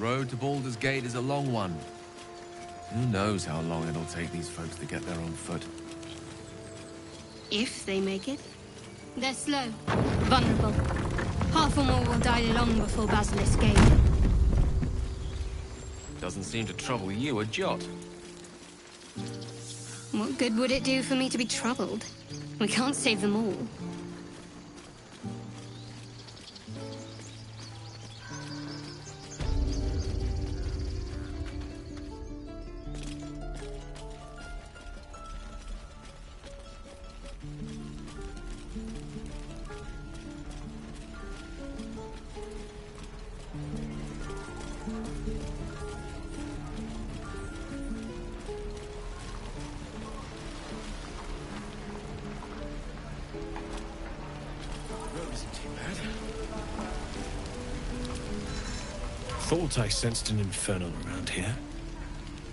road to Baldur's Gate is a long one. Who knows how long it'll take these folks to get there on foot. If they make it. They're slow, vulnerable. Half or more will die long before Basilisk Gate. Doesn't seem to trouble you a jot. What good would it do for me to be troubled? We can't save them all. Thought I sensed an infernal around here.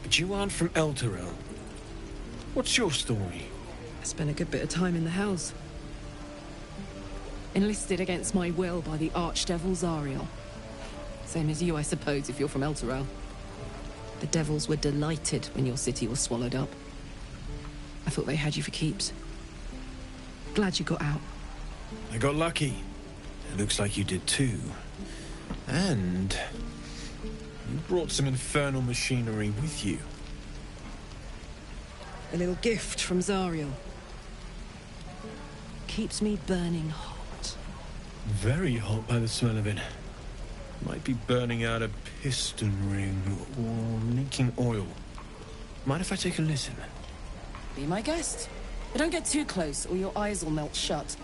But you aren't from Elturel. What's your story? I spent a good bit of time in the Hells. Enlisted against my will by the Archdevil Zariel. Same as you, I suppose, if you're from Elturel. The devils were delighted when your city was swallowed up. I thought they had you for keeps. Glad you got out. I got lucky. It looks like you did too. And you brought some infernal machinery with you. A little gift from Zariel. Keeps me burning hot. Very hot by the smell of it. Might be burning out a piston ring or leaking oil. Mind if I take a listen? Be my guest. But don't get too close or your eyes will melt shut.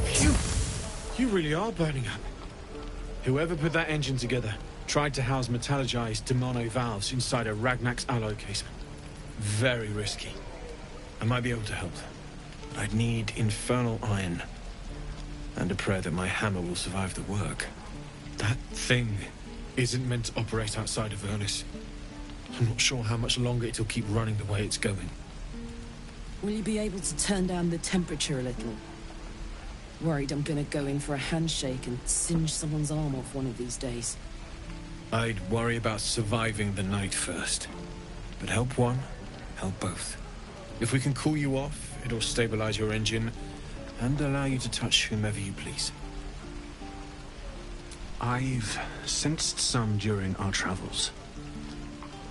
Phew! You really are burning up. Whoever put that engine together tried to house metallurgized Demono valves inside a Ragnak's alloy casement. Very risky. I might be able to help, but I'd need infernal iron. And a prayer that my hammer will survive the work. That thing isn't meant to operate outside of Ernest. I'm not sure how much longer it'll keep running the way it's going. Will you be able to turn down the temperature a little? Worried I'm gonna go in for a handshake and singe someone's arm off one of these days. I'd worry about surviving the night first. But help one, help both. If we can cool you off, it'll stabilize your engine and allow you to touch whomever you please. I've sensed some during our travels.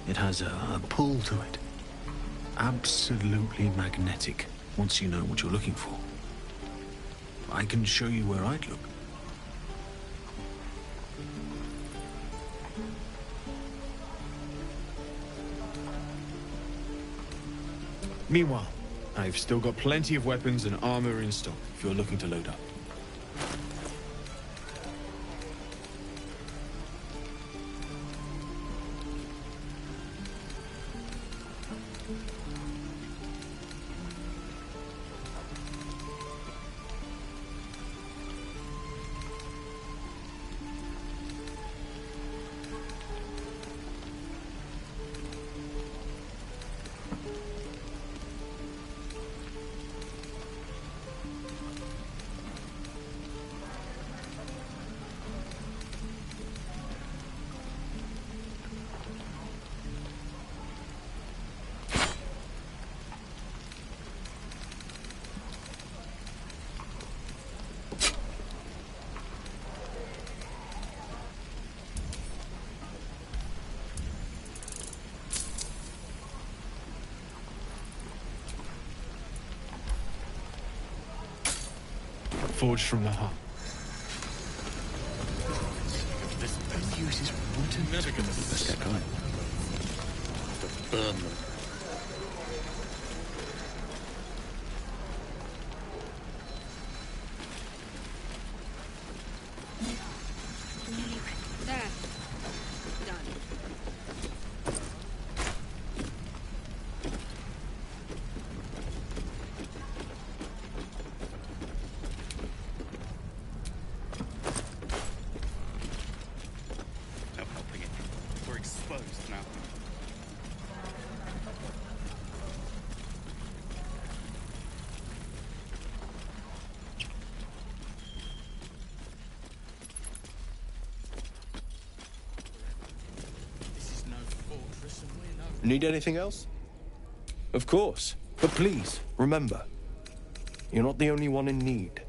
It has a pull to it. Absolutely magnetic, once you know what you're looking for. I can show you where I'd look. Meanwhile, I've still got plenty of weapons and armor in stock if you're looking to load up. Forged from the heart. This uses wood. Never gonna be this guy. To burn them. There. Done. No helping it. We're exposed now. Need anything else? Of course. But please, remember, you're not the only one in need.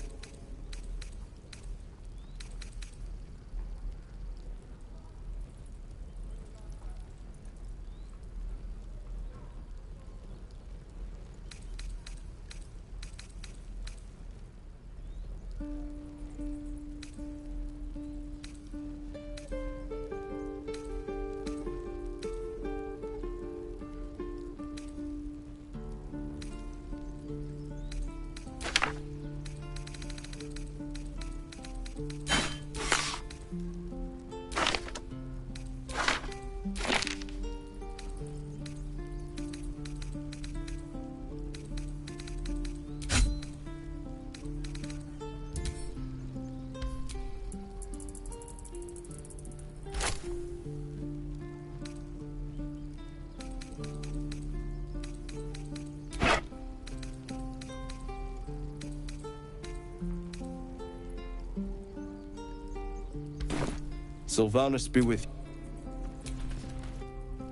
Sylvanus be with you.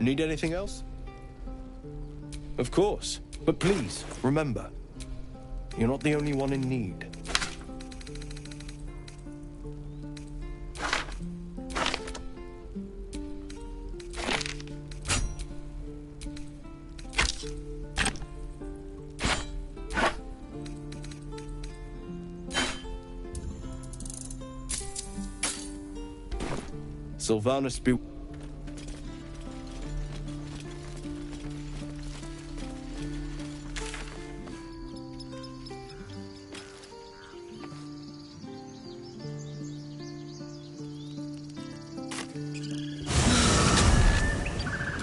Need anything else? Of course. But please, remember, you're not the only one in need. Sylvanus be...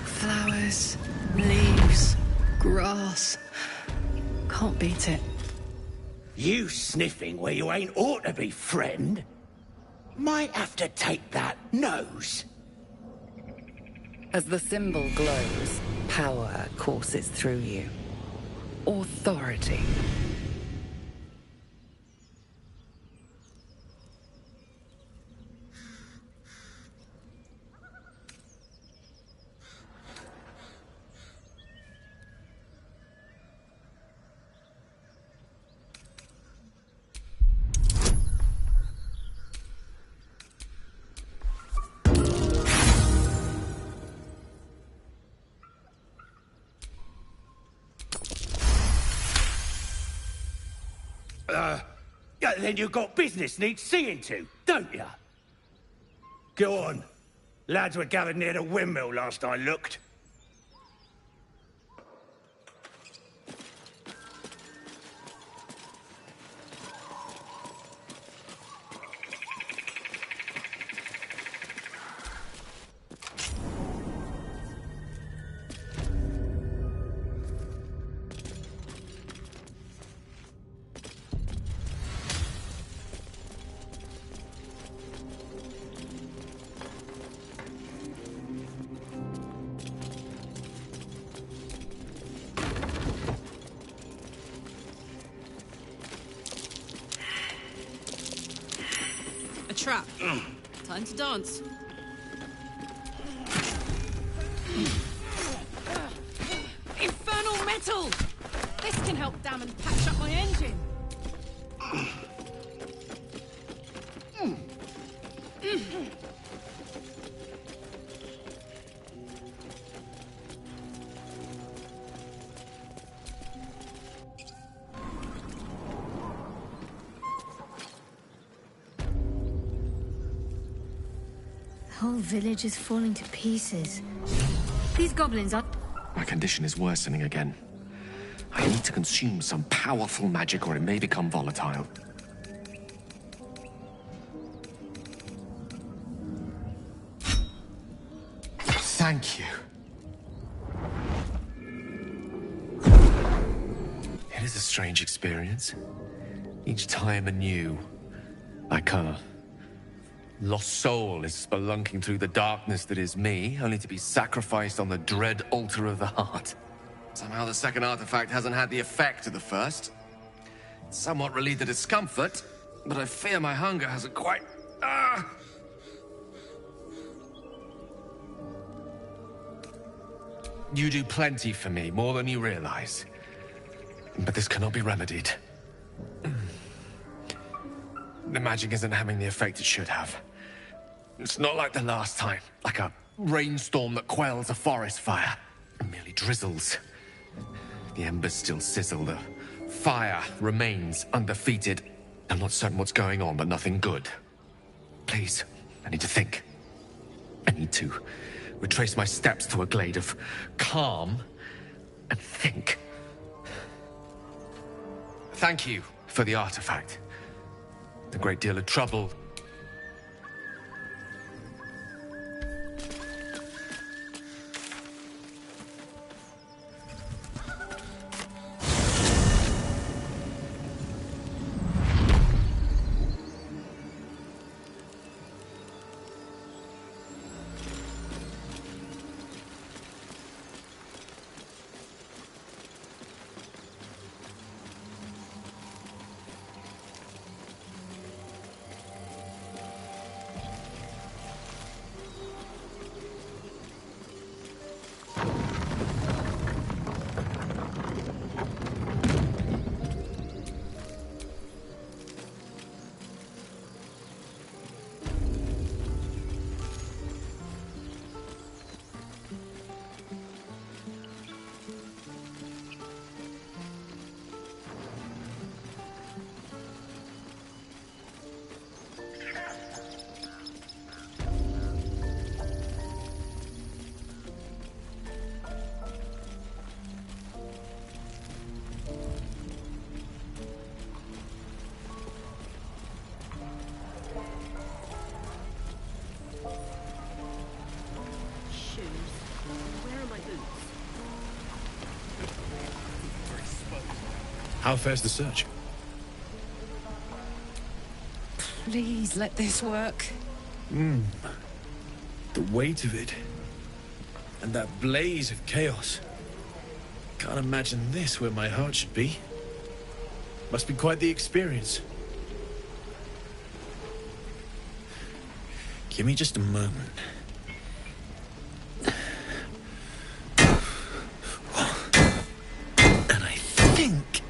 Flowers, leaves, grass. Can't beat it. You sniffing where you ain't ought to be, friend? Might have to take that nose. As the symbol glows, power courses through you. Authority. Then you got business needs seeing to, don't ya? Go on. Lads were gathered near the windmill last I looked. A trap. Time to dance. Infernal metal! This can help damn and patch up my engine. The whole village is falling to pieces. These goblins are... My condition is worsening again. I need to consume some powerful magic or it may become volatile. Thank you. It is a strange experience. Each time anew. Like a lost soul is spelunking through the darkness that is me, only to be sacrificed on the dread altar of the heart. Somehow the second artifact hasn't had the effect of the first. It's somewhat relieved the discomfort, but I fear my hunger hasn't quite... You do plenty for me, more than you realize. But this cannot be remedied. The magic isn't having the effect it should have. It's not like the last time, like a rainstorm that quells a forest fire. It merely drizzles. The embers still sizzle, the fire remains undefeated. I'm not certain what's going on, but nothing good. Please, I need to think. I need to retrace my steps to a glade of calm and think. Thank you for the artifact. A great deal of trouble. How fares the search? Please let this work. The weight of it. And that blaze of chaos. Can't imagine this where my heart should be. Must be quite the experience. Give me just a moment. And I think...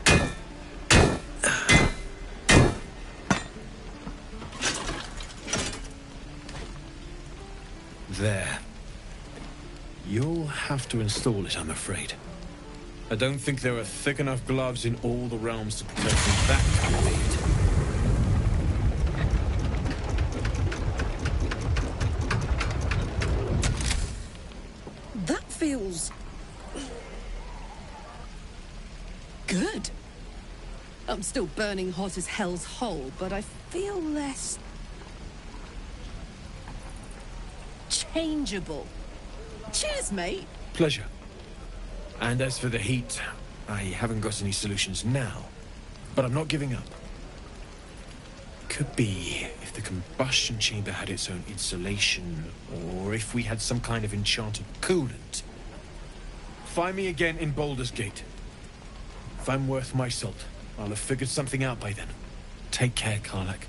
There. You'll have to install it, I'm afraid. I don't think there are thick enough gloves in all the realms to protect from that kind of heat. That feels... good. I'm still burning hot as hell's hole, but I feel less... changeable. Cheers, mate. Pleasure. And as for the heat, I haven't got any solutions now, but I'm not giving up. Could be if the combustion chamber had its own insulation, or if we had some kind of enchanted coolant. Find me again in Baldur's Gate. If I'm worth my salt, I'll have figured something out by then. Take care, Karlach.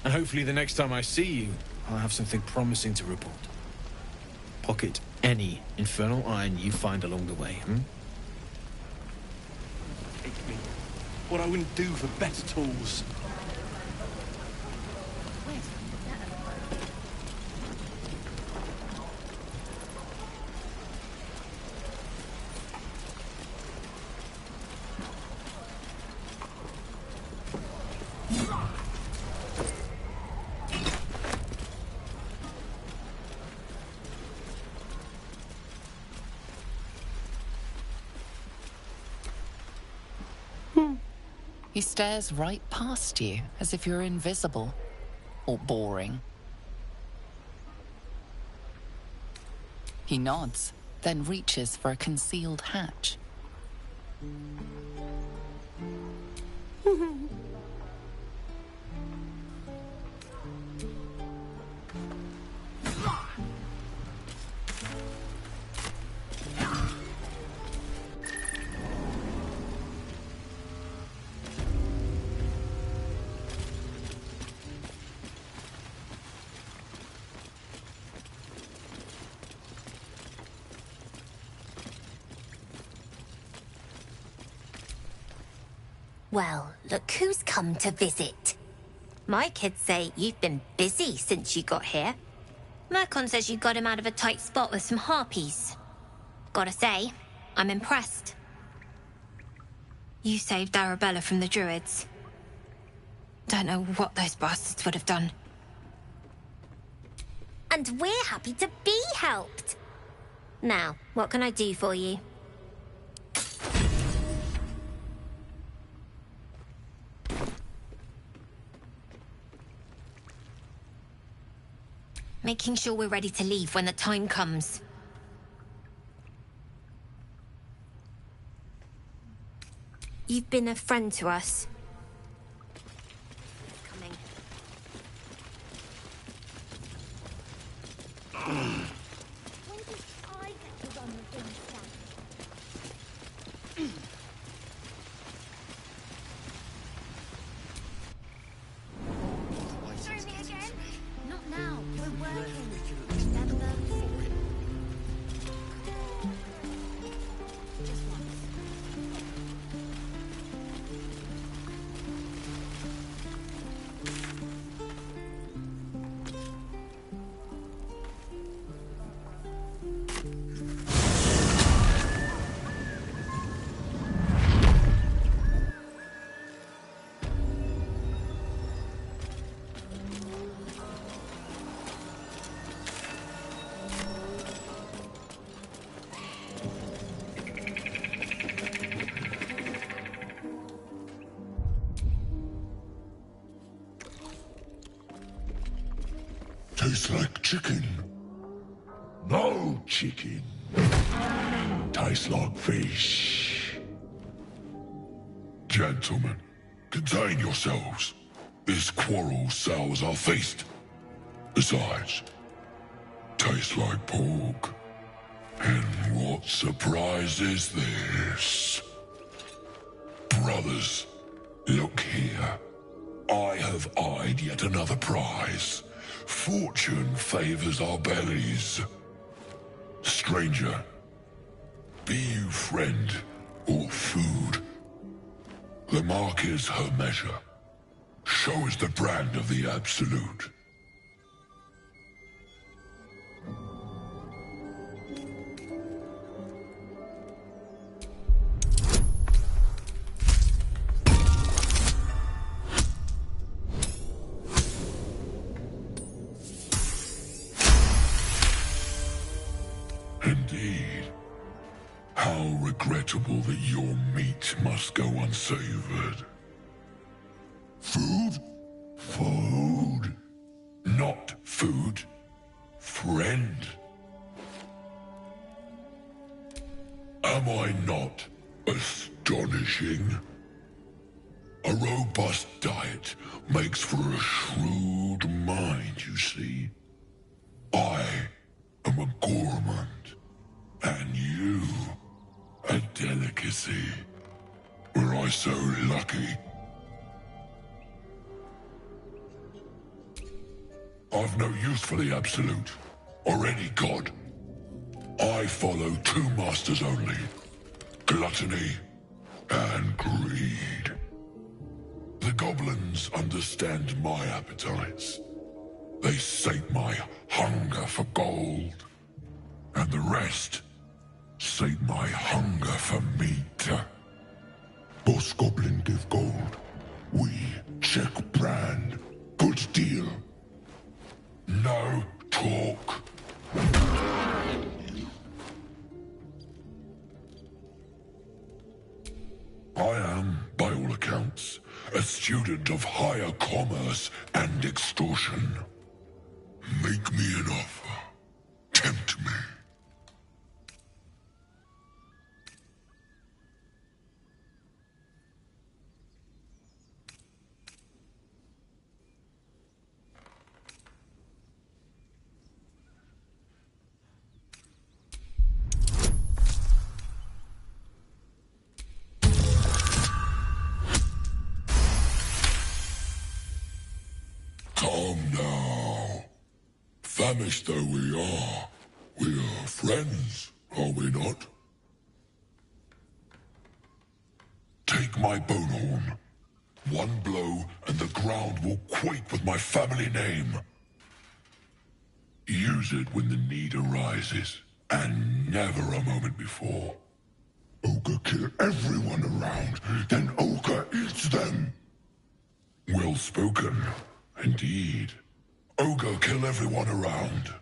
And hopefully the next time I see you, I'll have something promising to report. Pocket any infernal iron you find along the way, Take me. What I wouldn't do for better tools. He stares right past you, as if you're invisible. Or boring. He nods, then reaches for a concealed hatch. Well, look who's come to visit. My kids say you've been busy since you got here. Mercon says you got him out of a tight spot with some harpies. Gotta say, I'm impressed. You saved Arabella from the Druids. Don't know what those bastards would have done. And we're happy to be helped. Now, what can I do for you? Making sure we're ready to leave when the time comes. You've been a friend to us. Coming. When did I get to run the thing Throw me again? Not now. We're working. Remember? Just once. Tastes like chicken. No chicken. Tastes like fish. Gentlemen, contain yourselves. This quarrel sours our feast. Besides, tastes like pork. And what surprise is this? Brothers, look here. I have eyed yet another prize. Fortune favors our bellies. Stranger, be you friend or food. The mark is her measure. Show us the brand of the absolute. Indeed. How regrettable that your meat must go unsavored. Food? Food. Not food. Friend. Am I not astonishing? A robust diet makes for a shrewd mind, you see. I am a gourmand, and you, a delicacy. Were I so lucky? I've no use for the absolute, or any god. I follow two masters only, gluttony and greed. The goblins understand my appetites. They sate my hunger for gold. And the rest sate my hunger for meat. Boss Goblin give gold. We check brand. Good deal. No talk. I am, by all accounts, a student of higher commerce and extortion. Make me an offer. Tempt me. Come now. Famished though we are friends, are we not? Take my bone horn. One blow and the ground will quake with my family name. Use it when the need arises, and never a moment before. Ogre kill everyone around, then Ogre eats them. Well spoken, indeed. Ogre kill everyone around.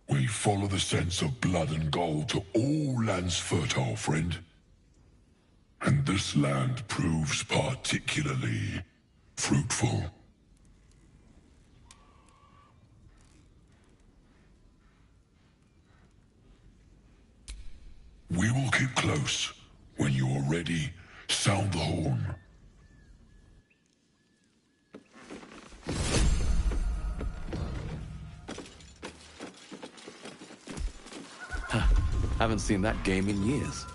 We follow the sense of blood and gold to all lands fertile, friend. And this land proves particularly fruitful. We will keep close. When you are ready, sound the horn. Haven't seen that game in years.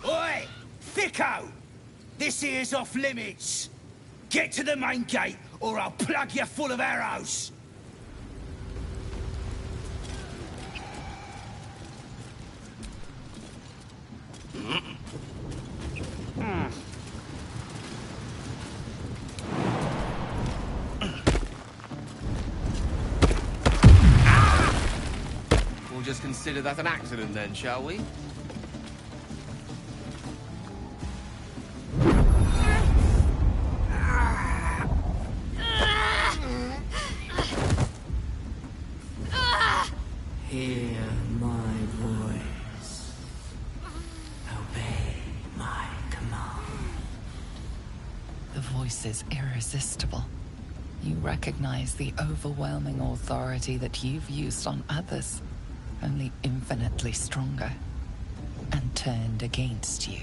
Oi! Thicko! This here's off limits. Get to the main gate, or I'll plug you full of arrows. We'll just consider that an accident then, shall we? Hear my voice. Obey my command. The voice is irresistible. You recognize the overwhelming authority that you've used on others, only infinitely stronger, and turned against you.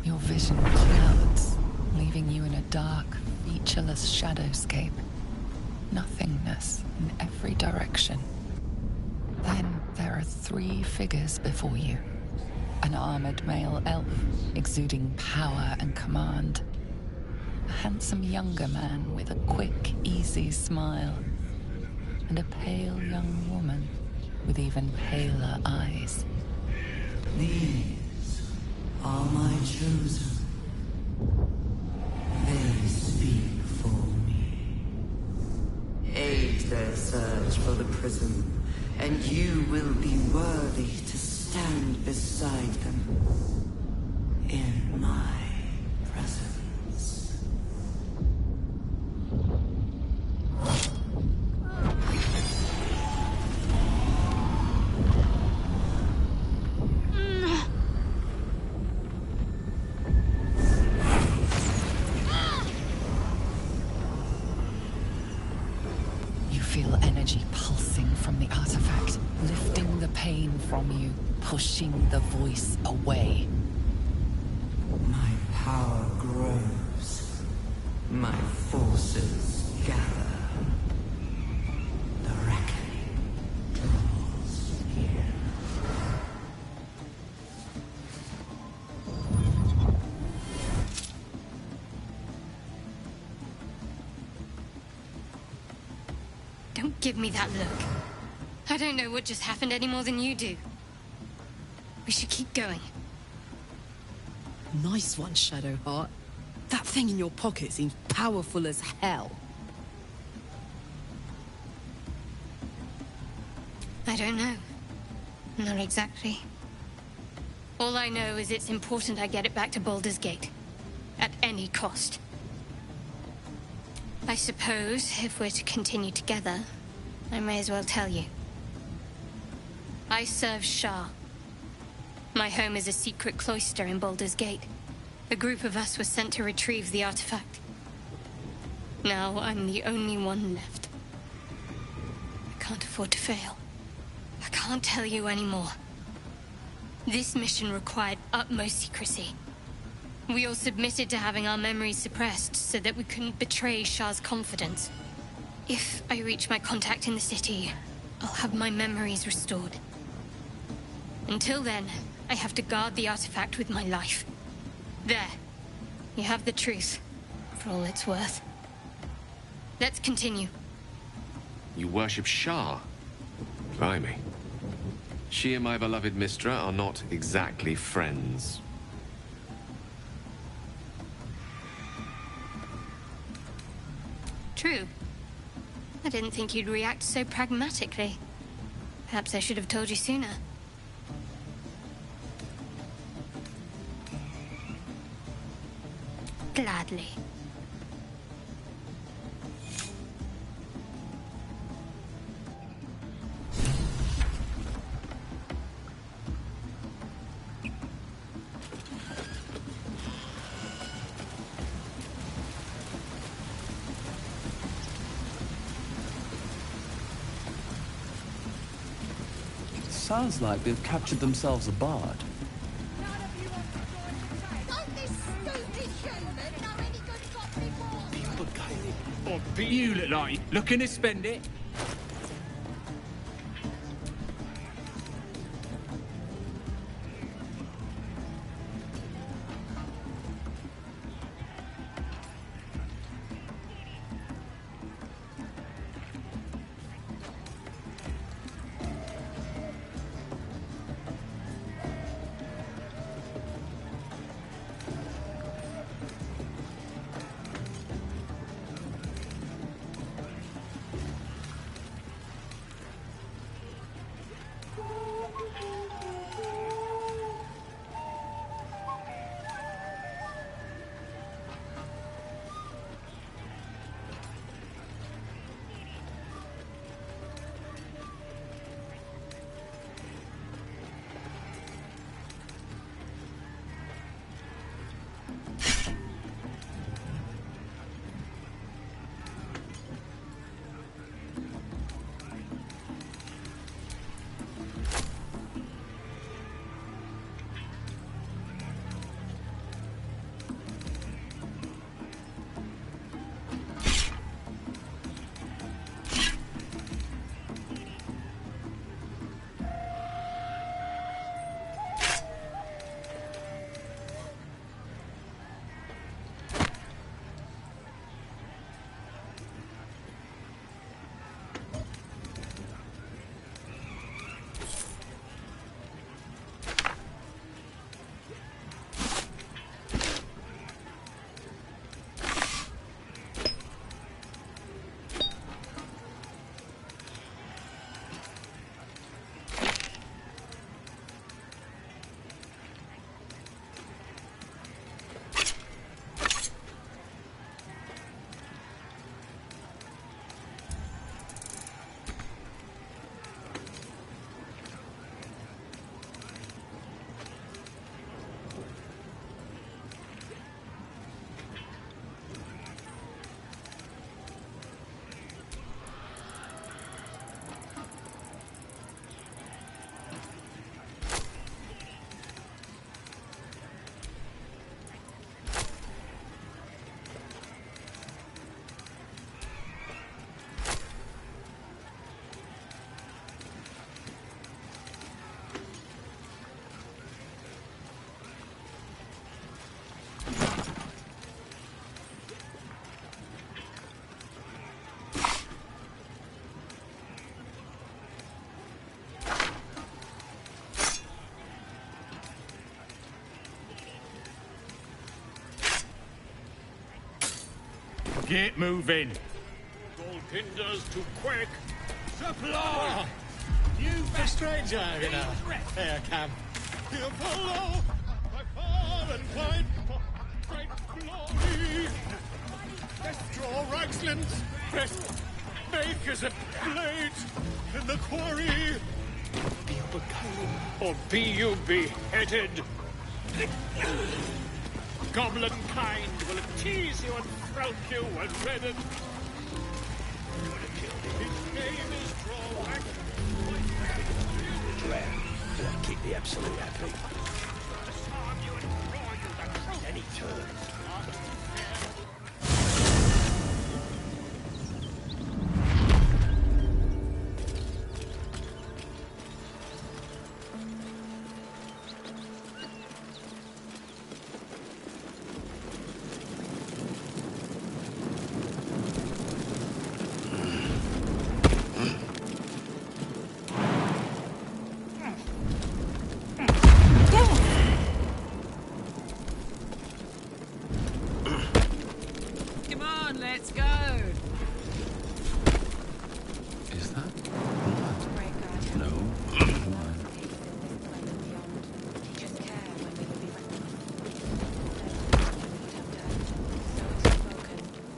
Your vision clouds, leaving you in a dark, featureless shadowscape. Nothingness in every direction. Then there are three figures before you. An armored male elf, exuding power and command. A handsome younger man with a quick, easy smile. And a pale young woman with even paler eyes. These are my chosen. They speak for me. Aid their search for the prism, and you will be worthy to stand beside them in my presence. You feel energy pulsing from the artifact, lifting the pain from you, pushing the voice away. My power grows. My forces gather. The reckoning draws near. Don't give me that look. I don't know what just happened any more than you do. We should keep going. Nice one, Shadowheart. That thing in your pocket seems powerful as hell. I don't know. Not exactly. All I know is it's important I get it back to Baldur's Gate. At any cost. I suppose, if we're to continue together, I may as well tell you. I serve Shah. My home is a secret cloister in Baldur's Gate. A group of us was sent to retrieve the artifact. Now I'm the only one left. I can't afford to fail. I can't tell you anymore. This mission required utmost secrecy. We all submitted to having our memories suppressed so that we couldn't betray Shah's confidence. If I reach my contact in the city, I'll have my memories restored. Until then, I have to guard the artifact with my life. There. You have the truth, for all it's worth. Let's continue. You worship Shah? Blimey. She and my beloved Mistra are not exactly friends. True. I didn't think you'd react so pragmatically. Perhaps I should have told you sooner. Gladly. Sounds like they've captured themselves a bard. You look like looking to spend it. Get moving. Gold hinders too quick. Supply! You A stranger, you know. Here, Cam. Here follow my fallen fight for great glory. Let's draw Ragslands. Press Make us a plate in the quarry. Be you become, or be you beheaded. Goblin kind will tease you and throat you and redden. His name is Drawback. Drow. Keep the Absolute happy. Disarm you and draw you the truth. Any turns. Come on, let's go. Is that blood? No. Why?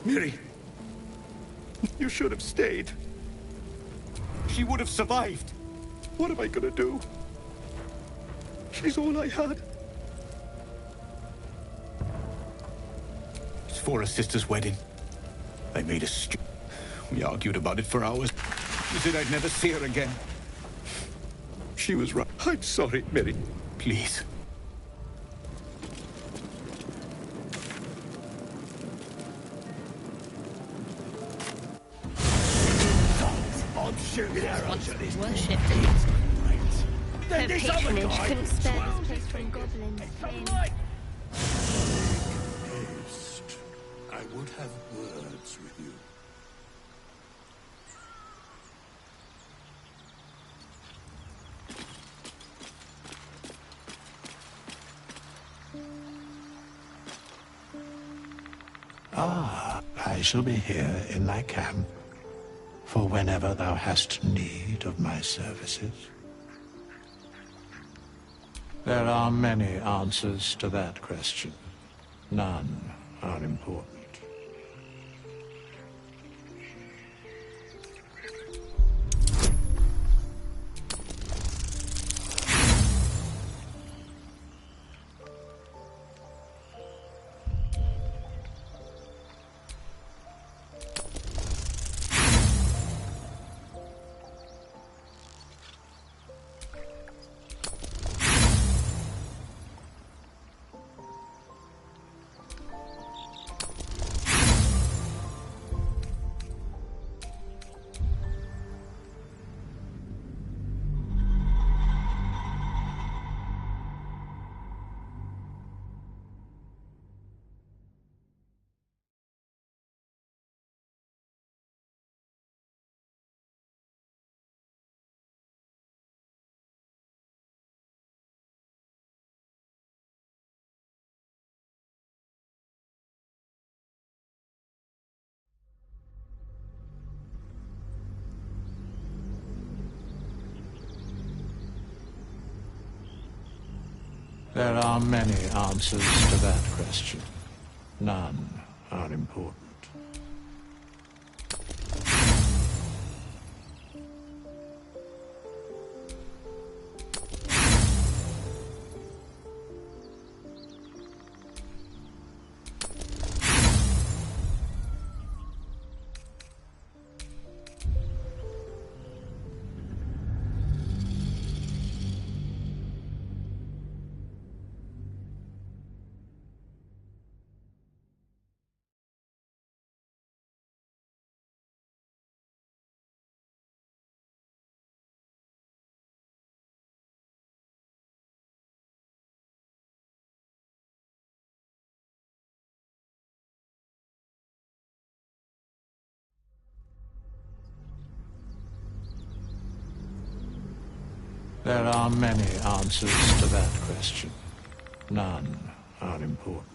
Miri, you should have stayed. She would have survived. What am I gonna do? She's all I had. It's for her sister's wedding. They made us We argued about it for hours. She said I'd never see her again. She was right. I'm sorry, Miri. Please. I'm shooting arrows at this. Worshipped. Her patronage couldn't spare this place from goblins. Haste. I would have words with you. I shall be here in thy camp for whenever thou hast need of my services. There are many answers to that question. None are important. There are many answers to that question. None are important. There are many answers to that question. None are important.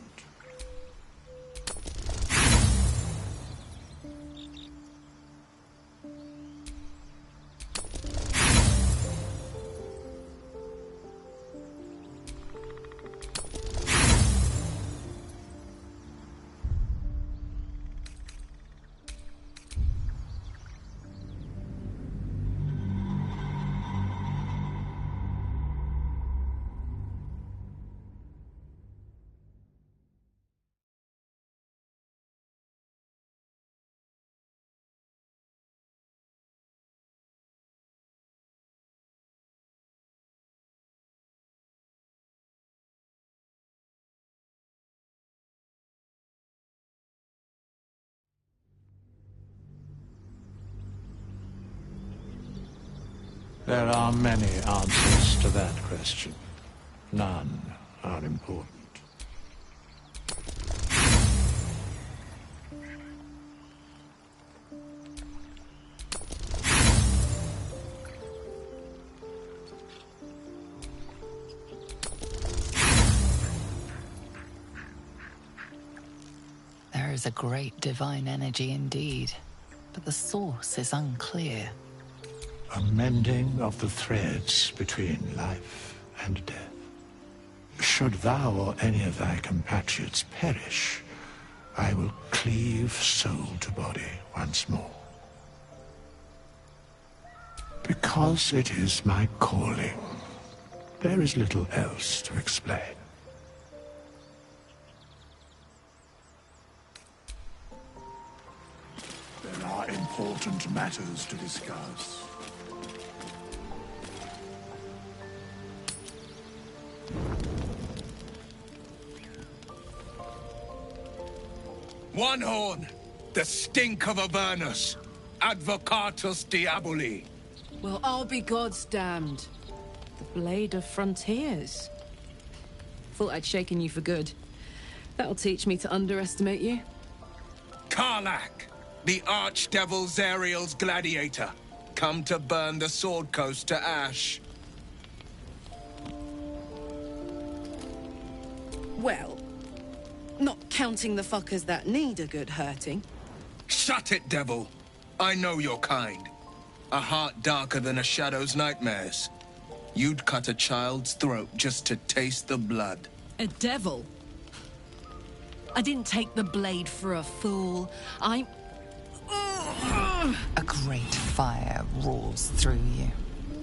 There are many answers to that question. None are important. There is a great divine energy indeed, but the source is unclear. A mending of the threads between life and death. Should thou or any of thy compatriots perish, I will cleave soul to body once more. Because it is my calling, there is little else to explain. There are important matters to discuss. One horn, the stink of Avernus, Advocatus Diaboli. Well, I'll be God's damned. The Blade of Frontiers. Thought I'd shaken you for good. That'll teach me to underestimate you. Karlach, the Archdevil Zariel's gladiator, come to burn the Sword Coast to ash. Well, not counting the fuckers that need a good hurting. Shut it, devil. I know your kind. A heart darker than a shadow's nightmares. You'd cut a child's throat just to taste the blood. A devil? I didn't take the blade for a fool. I'm... A great fire roars through you.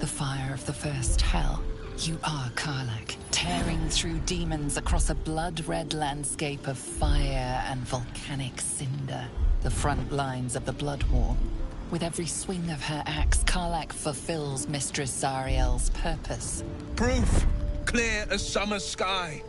The fire of the first hell. You are Karlach, tearing through demons across a blood-red landscape of fire and volcanic cinder. The front lines of the Blood War. With every swing of her axe, Karlach fulfills Mistress Zariel's purpose. Proof! Clear as summer sky.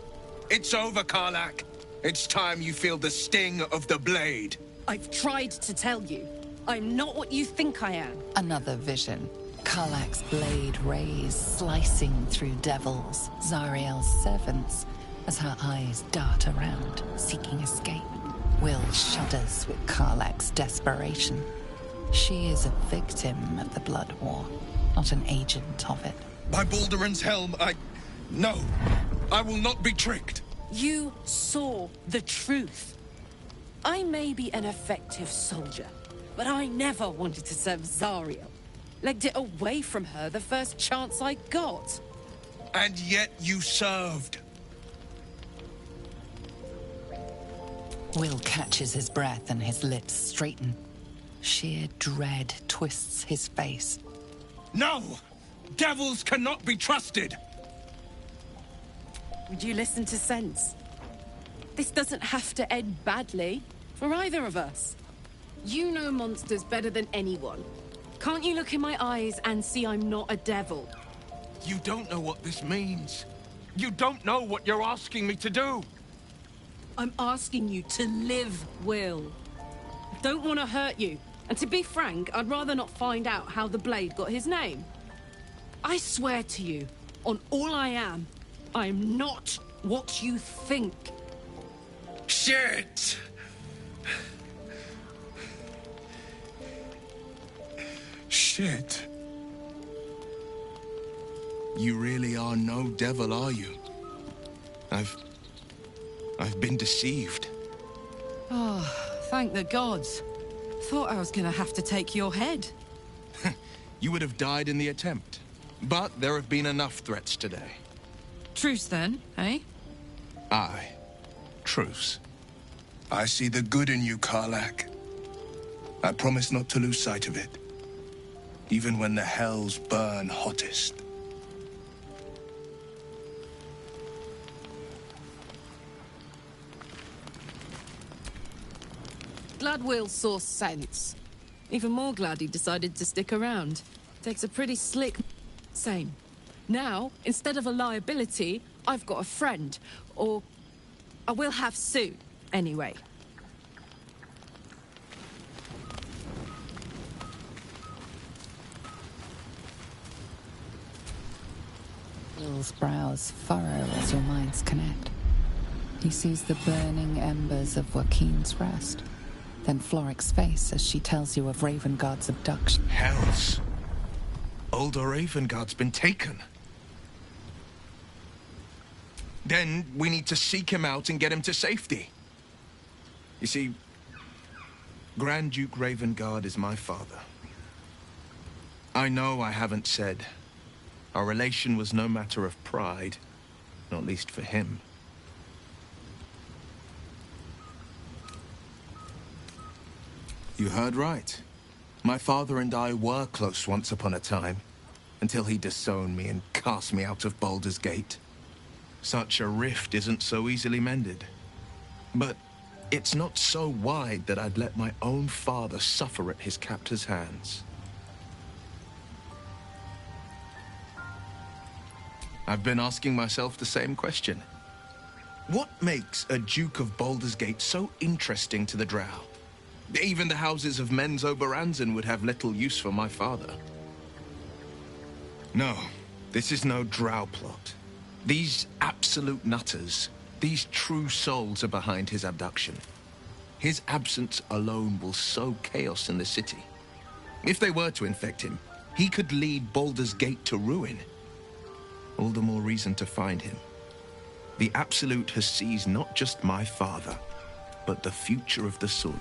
It's over, Karlach. It's time you feel the sting of the blade. I've tried to tell you. I'm not what you think I am. Another vision. Karlach's blade rays slicing through devils, Zariel's servants, as her eyes dart around, seeking escape. Will shudders with Karlach's desperation. She is a victim of the Blood War, not an agent of it. By Balduran's helm, No, I will not be tricked. You saw the truth. I may be an effective soldier, but I never wanted to serve Zariel. Legged it away from her the first chance I got. And yet you served. Will catches his breath and his lips straighten. Sheer dread twists his face. No! Devils cannot be trusted! Would you listen to sense? This doesn't have to end badly, for either of us. You know monsters better than anyone. Can't you look in my eyes and see I'm not a devil? You don't know what this means. You don't know what you're asking me to do. I'm asking you to live, Will. I don't want to hurt you. And to be frank, I'd rather not find out how the Blade got his name. I swear to you, on all I am not what you think. Shit! Shit. You really are no devil, are you? I've been deceived. Oh, thank the gods. Thought I was gonna have to take your head. You would have died in the attempt. But there have been enough threats today. Truce then, eh? Aye. Truce. I see the good in you, Karlach. I promise not to lose sight of it. Even when the hells burn hottest. Glad Will saw sense. Even more glad he decided to stick around. Takes a pretty slick... Same. Now, instead of a liability, I've got a friend. Or... I will have soon, anyway. Bill's brows furrow as your minds connect. He sees the burning embers of Joaquin's rest, then Floric's face as she tells you of Ravengard's abduction. Hells! Older Ravengard's been taken. Then we need to seek him out and get him to safety. You see, Grand Duke Ravengard is my father. I know I haven't said. Our relation was no matter of pride, not least for him. You heard right. My father and I were close once upon a time, until he disowned me and cast me out of Baldur's Gate. Such a rift isn't so easily mended. But it's not so wide that I'd let my own father suffer at his captor's hands. I've been asking myself the same question. What makes a Duke of Baldur's Gate so interesting to the Drow? Even the houses of Men's Oberanzen would have little use for my father. No, this is no Drow plot. These absolute nutters, these true souls are behind his abduction. His absence alone will sow chaos in the city. If they were to infect him, he could lead Baldur's Gate to ruin. All the more reason to find him. The Absolute has seized not just my father, but the future of the Sword.